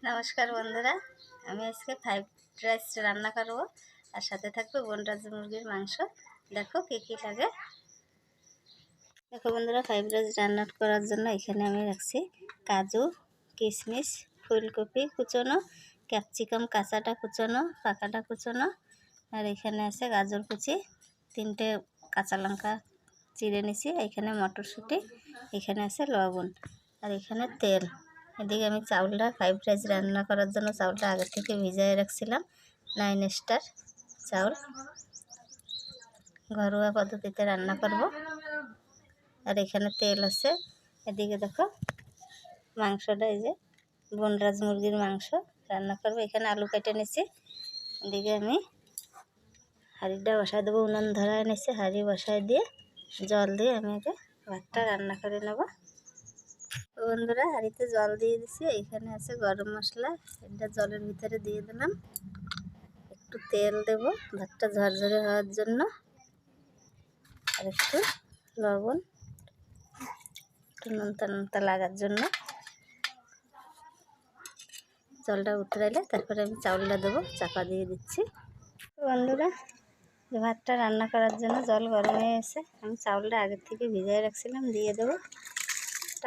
নমস্কার বন্ধুরা, আমি আজকে ফ্রাইড রাইস রান্না করব আর সাথে থাকবে বনরাজ মুরগির মাংস। দেখো কী কী লাগে। দেখো বন্ধুরা, ফ্রাইড রাইস রান্না করার জন্য এখানে আমি রাখছি কাজু, কিশমিশ, ফুলকপি কুচনো, ক্যাপসিকাম কাঁচাটা কুচনো, পাকাটা কুচনো, আর এখানে আছে গাজর কুচি, 3টে কাঁচা লঙ্কা চিড়ে নিছি, এখানে মটরশুঁটি, এখানে আছে লবণ, আর এখানে তেল। এদিকে আমি চাউলটা ফ্রাইড রাইস রান্না করার জন্য চাউলটা আগে থেকে ভিজিয়ে রাখছিলাম। 9 স্টার চাউল, ঘরোয়া পদ্ধতিতে রান্না করব। আর এখানে তেল আছে। এদিকে দেখো মাংসটা, এই যে বনরাজ মুরগির মাংস রান্না করব। এখানে আলু কেটে নিছি। এদিকে আমি হাঁড়িটা বসায় দেবো, উনুন ধরায় নিছি। হাঁড়ি বসায় দিয়ে জল দিয়ে আমি আগে ভাতটা রান্না করে নেব। বন্ধুরা, হাঁড়িতে জল দিয়ে দিছি। এখানে আছে গরম মশলা, এটা জলের ভিতরে দিয়ে দিলাম। একটু তেল দেব ভাতটা ঝরঝরে হওয়ার জন্য, আর একটু লবণ, একটু নোনতা নোনতা লাগার জন্য। জলটা উতরাইলে তারপরে আমি চাউলটা দেবো, চাপা দিয়ে দিচ্ছি। বন্ধুরা, ভাতটা রান্না করার জন্য জল গরম হয়ে এসে আমি চাউলটা আগের থেকে ভিজিয়ে রাখছিলাম, দিয়ে দেবো।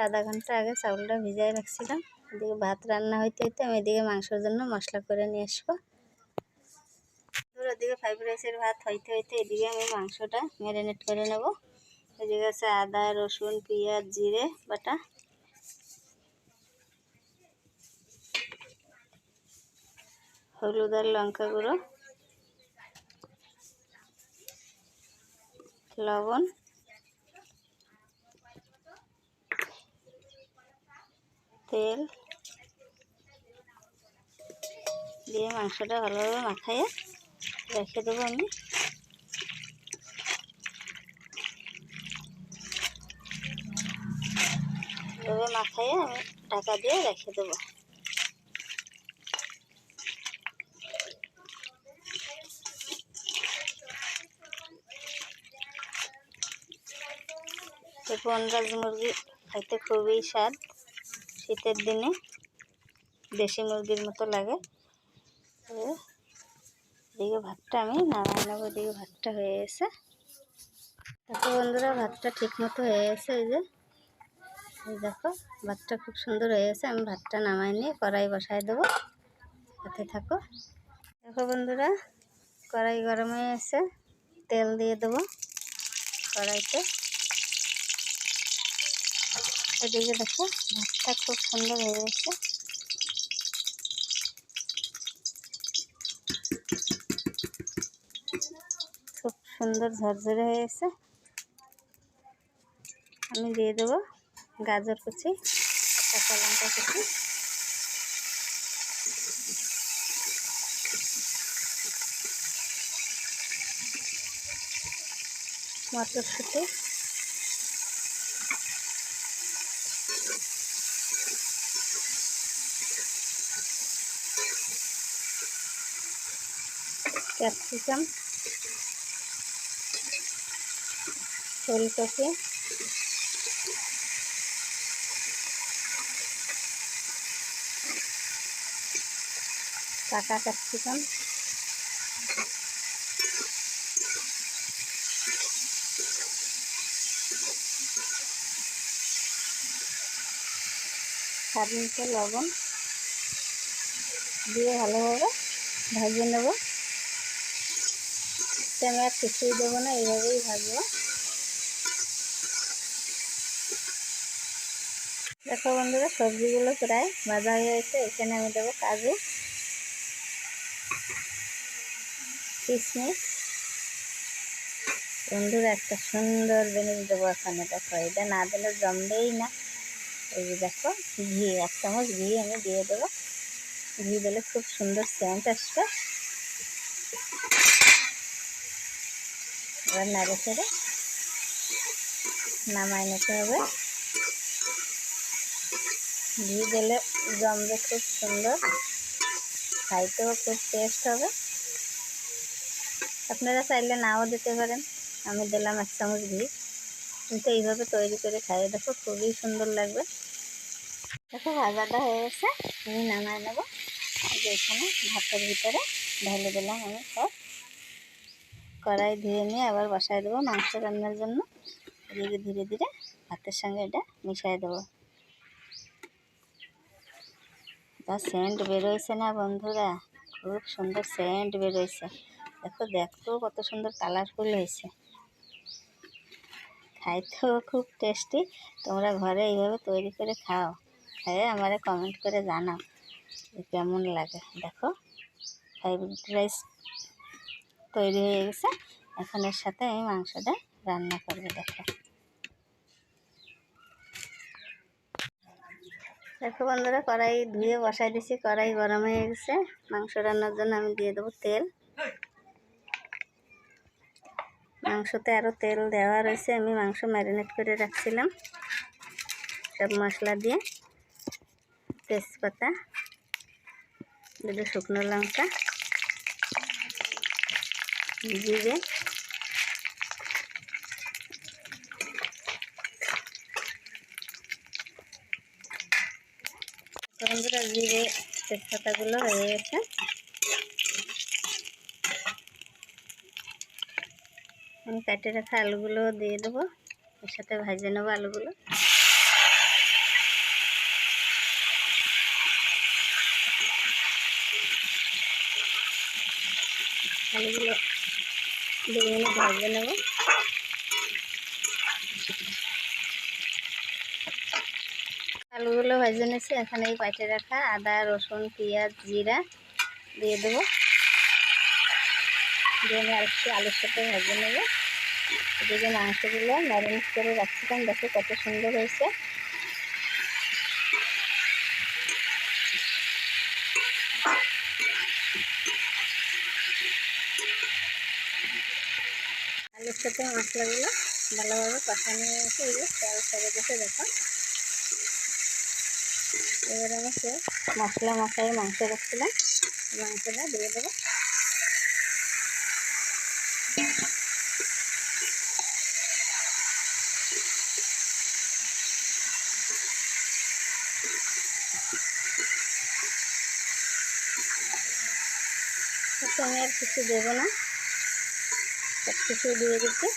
আধা ঘন্টা আগে চাউলটা ভিজিয়ে রাখছিলাম। এদিকে ভাত রান্না হইতে হইতে আমি এদিকে মাংসের জন্য মশলা করে নিয়ে আসবো। ওদিকে ফ্রাইড রাইসের ভাত হইতে হইতে এদিকে আমি মাংসটা ম্যারিনেট করে নেব। এদিকে আছে আদা, রসুন, পেঁয়াজ, জিরে বাটা, হলুদ আর লঙ্কা গুঁড়ো, লবণ, তেল দিয়ে মাংসটা ভালোভাবে মাখাইয়ে রেখে দেবো। আমি এভাবে মাখাইয়ে আমি ঢাকা দিয়ে রেখে দেবো। বনরাজ মুরগি খাইতে খুবই স্বাদ। শীতের দিনে দেশি মুরগির মতো লাগে। এদিকে ভাতটা আমি নামাই নেবো। এদিকে ভাতটা হয়ে গেছে। দেখো বন্ধুরা, ভাতটা ঠিক মতো হয়ে গেছে। এই দেখো ভাতটা খুব সুন্দর হয়ে গেছে। আমি ভাতটা নামাই নিয়ে কড়াই বসায় দেবো, সাথে থাকো। দেখো বন্ধুরা, কড়াই গরম হয়ে গেছে। তেল দিয়ে দেবো কড়াইতে। এদিকে দেখো ভাতটা খুব সুন্দর হয়ে গেছে। খুব সুন্দর ঝরঝরে হয়ে গেছে। আমি দিয়ে দেবো গাজর কুচি, কাঁচা লঙ্কা কুচি, মটরশুঁটি, ক্যাপসিকাম, ফুলকপি, পাকা ক্যাপসিকাম, স্বাদ মতো লবণ দিয়ে ভালোভাবে ভাজিয়ে নেব। আমি আর কিছুই দেবো না, এইভাবেই ভাজবো। দেখো বন্ধুরা, সবজিগুলো প্রায় ভাজা হয়ে গেছে। এখানে আমি দেবো কাজু, কিশমিশ। বন্ধুরা, একটা সুন্দর জিনিস দেবো এখানে। দেখো, এটা না দিলে জমবেই না। এই যে দেখো ঘি, 1 চামচ ঘি আমি দিয়ে দেবো। ঘি দিলে খুব সুন্দর সেন্ট আসবে। এবার নাড়ে ছেড়ে নামাই নিতে হবে। ঘি দিলে জমবে খুব সুন্দর, খাইতেও খুব টেস্ট হবে। আপনারা চাইলে নাও দিতে পারেন। আমি দিলাম 1 চামচ ঘি। কিন্তু এইভাবে তৈরি করে খাইয়ে দেখো, খুবই সুন্দর লাগবে। দেখো ভাজাটা হয়ে গেছে, আমি নামাই নেব। এখানে ভাতের ভিতরে ঢেলে দিলাম আমি সব। কড়াই ধুয়ে নিয়ে আবার বসাই দেবো মাংস রান্নার জন্য। এদিকে ধীরে ধীরে ভাতের সঙ্গে এটা মিশিয়ে দেবো। যা সেন্ট বেরোয়ছে না বন্ধুরা, খুব সুন্দর সেন্ট বেরোয়ছে। দেখো দেখতেও কত সুন্দর কালারফুল হয়েছে, খাইতেও খুব টেস্টি। তোমরা ঘরে এইভাবে তৈরি করে খাও, খেয়ে আমারে কমেন্ট করে জানাও যে কেমন লাগে। দেখো ফ্রাইড রাইস তৈরি হয়ে গেছে। এখন এর সাথে আমি মাংসটা রান্না করবো। দেখো বন্ধুরা, কড়াই ধুয়ে বসাই দিছি, কড়াই গরম হয়ে গেছে। মাংস রান্নার জন্য আমি দিয়ে দেবো তেল। মাংসতে আরও তেল দেওয়া রয়েছে, আমি মাংস ম্যারিনেট করে রাখছিলাম সব মশলা দিয়ে। তেজপাতা, দুটো শুকনো লঙ্কা, জিরে, বন্ধুরা জিরে তেজপাতাগুলো হয়ে গেছে। আমি কাটে রাখা আলুগুলো দিয়ে দেবো, এর সাথে ভেজে নেবো আলুগুলো। আলুগুলো 2 মিনিট ভেজে নেব। আলুগুলো ভেজে নিয়েছি, এখানে এই কাটে রাখা আদা, রসুন, পেঁয়াজ, জিরা দিয়ে দেবো। দিয়ে আমি আরেকটু আলুর সাথে ভেজে নেব। এদিকে মাংসগুলো ম্যারিনেট করে রাখছিলাম, দেখো কত সুন্দর হয়েছে। আলুর সাথে মশলাগুলো ভালোভাবে কষানো হয়েছে, এই যে তেল ছেড়ে দিতে দেখো। এবার আমি সে মশলা মাখায় মাংস রাখছিলাম, মাংসটা দিয়ে দেবো। আমি আর কিছু দেবো না, সব কিছু দিয়ে দিচ্ছি।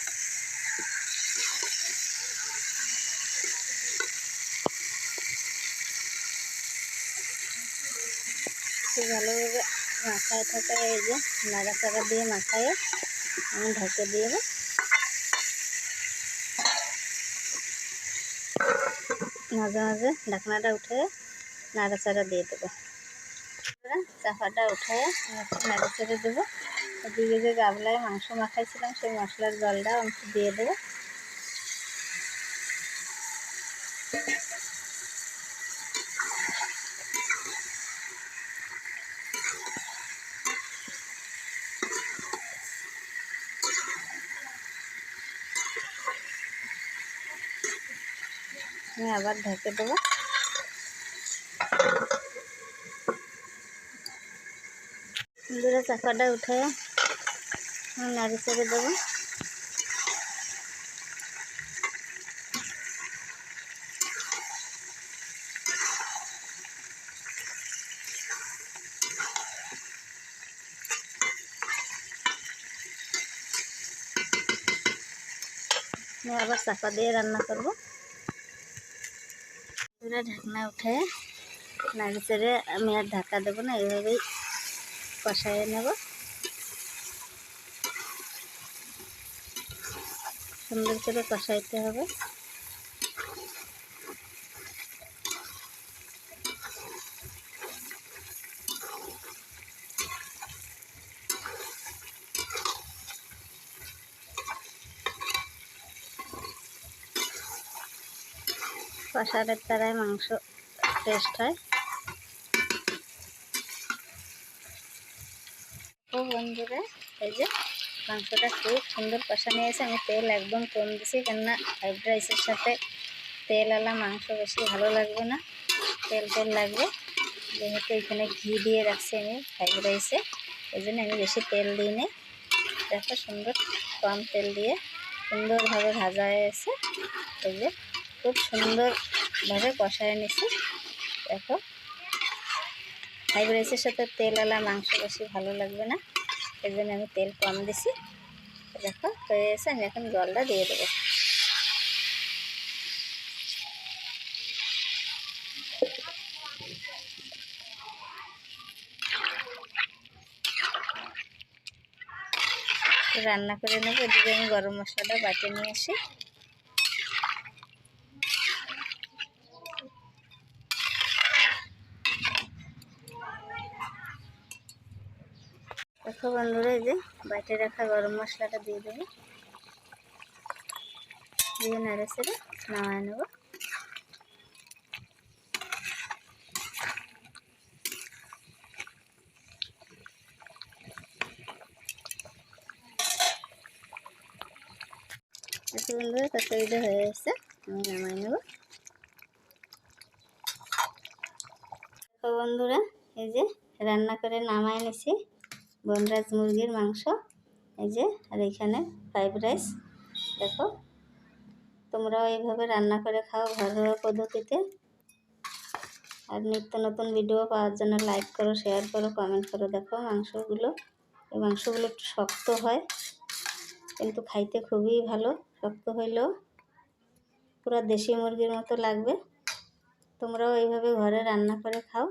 খুব ভালোভাবে মাখায় থাকা, এই যে নাড়াচাড়া দিয়ে মাখায় আমি ঢেকে দিয়ে দেবো। মাঝে মাঝে ঢাকনাটা উঠে নাড়াচাড়া দিয়ে দেবো। চাপাটা উঠে নাড়ি ছেড়ে দেবো। এদিকে যে গাবলায় মাংস মাখাইছিলাম সেই মশলার জলটা আমি দিয়ে দেবো। আমি আবার ঢেকে দেবো। দূরে চাপাটা উঠে আমি নাড়ি ছেড়ে দেবো। আমি আবার চাপা দিয়ে রান্না করবো। পুরো ঢাকনা উঠে নাড়ি ছেড়ে আমি আর ঢাকা দেবো না, এইভাবেই কষাইয়ে নেব। সুন্দর করে কষাইতে হবে। কষারের দ্বারাই মাংস টেস্ট হয়। ও বন্ধুরা, এই যে মাংসটা খুব সুন্দর কষানো হয়েছে। আমি তেল একদম কম দিছি, কেননা ফ্রাইড রাইসের সাথে তেলওয়ালা মাংস বেশি ভালো লাগবে না, তেল তেল লাগবে। যেহেতু এখানে ঘি দিয়ে রাখছি আমি ফ্রাইড রাইসে, এই জন্য আমি বেশি তেল দিই নি। দেখো সুন্দর কম তেল দিয়ে সুন্দরভাবে ভাজা হয়েছে। এই যে খুব সুন্দরভাবে কষায় নিছি। দেখো ফ্রাইড রাইসের সাথে তেলওয়ালা মাংস বেশি ভালো লাগবে না, এই জন্য আমি তেল কম দিছি। দেখো হয়ে গেছে, আমি এখন জলটা দিয়ে দেবো। রান্না করে নেবো। এদিকে আমি গরম মশলাটা বাটে নিয়ে আসি। দেখো বন্ধুরা, এই যে বাটে রাখা গরম মশলাটা দিয়ে দেবো, দিয়ে নেড়ে চেড়ে নামায় নেবো। দেখো বন্ধুরা, তরকারিটা হয়ে গেছে, আমি নামাই নেবো। দেখো বন্ধুরা, এই যে রান্না করে নামায় নিছি বনরাজ মুরগির মাংস, এই যে, আর এখানে ফ্রাইড রাইস। দেখো তোমরাও এইভাবে রান্না করে খাও ঘরোয়া পদ্ধতিতে। আর নিত্য নতুন ভিডিও পাওয়ার জন্য লাইক করো, শেয়ার করো, কমেন্ট করো। দেখো মাংসগুলো, এই মাংসগুলো একটু শক্ত হয় কিন্তু খাইতে খুবই ভালো। শক্ত হইলেও পুরো দেশি মুরগির মতো লাগবে। তোমরাও এইভাবে ঘরে রান্না করে খাও।